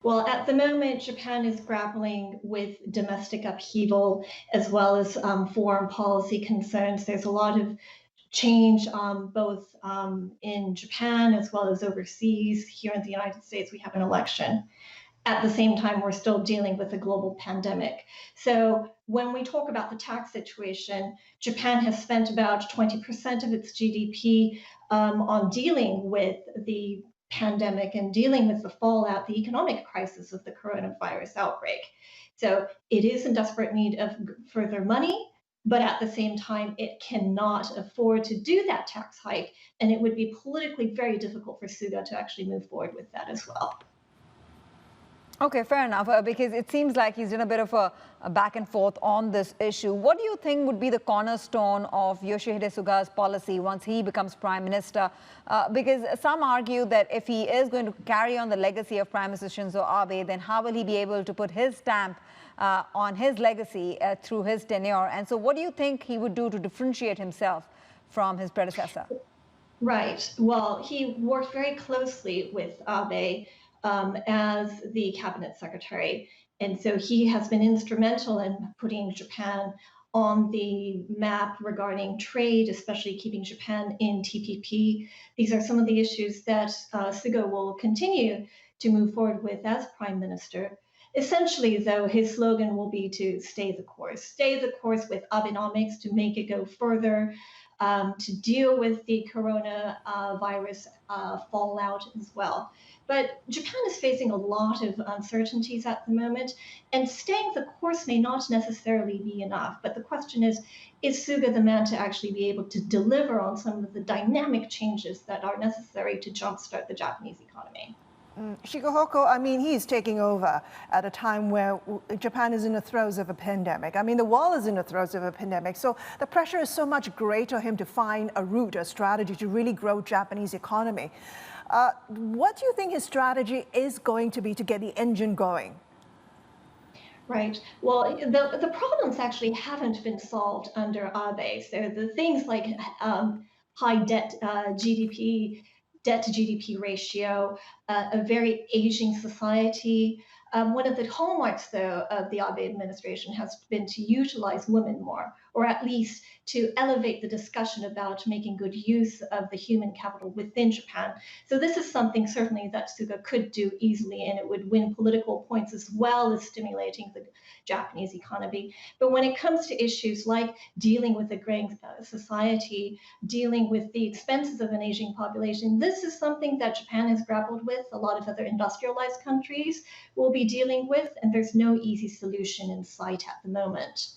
Well, at the moment, Japan is grappling with domestic upheaval as well as foreign policy concerns. There's a lot of change both in Japan as well as overseas. Here in the United States, we have an election. At the same time, we're still dealing with a global pandemic. So when we talk about the tax situation, Japan has spent about 20% of its GDP on dealing with the pandemic and dealing with the fallout, the economic crisis of the coronavirus outbreak. So it is in desperate need of further money, but at the same time, it cannot afford to do that tax hike, and it would be politically very difficult for Suga to actually move forward with that as well. Okay, fair enough, because it seems like he's done a bit of a back and forth on this issue. What do you think would be the cornerstone of Yoshihide Suga's policy once he becomes prime minister? Because some argue that if he is going to carry on the legacy of Prime Minister Shinzo Abe, then how will he be able to put his stamp on his legacy through his tenure? And so what do you think he would do to differentiate himself from his predecessor? Right. Well, he worked very closely with Abe as the cabinet secretary. And so he has been instrumental in putting Japan on the map regarding trade, especially keeping Japan in TPP. These are some of the issues that Suga will continue to move forward with as prime minister. Essentially, though, his slogan will be to stay the course with Abenomics, to make it go further, to deal with the coronavirus fallout as well. But Japan is facing a lot of uncertainties at the moment, and staying the course may not necessarily be enough. But the question is Suga the man to actually be able to deliver on some of the dynamic changes that are necessary to jumpstart the Japanese economy? Shihoko, I mean, he's taking over at a time where Japan is in the throes of a pandemic. I mean, the world is in the throes of a pandemic. So the pressure is so much greater for him to find a route, a strategy to really grow Japanese economy. What do you think his strategy is going to be to get the engine going? Right. Well, the problems actually haven't been solved under Abe. So the things like high debt to GDP ratio, a very aging society. One of the hallmarks, though, of the Abe administration has been to utilize women more, or at least to elevate the discussion about making good use of the human capital within Japan. So this is something certainly that Suga could do easily, and it would win political points as well as stimulating the Japanese economy. But when it comes to issues like dealing with a graying society, dealing with the expenses of an aging population, this is something that Japan has grappled with. A lot of other industrialized countries will be dealing with, and there's no easy solution in sight at the moment.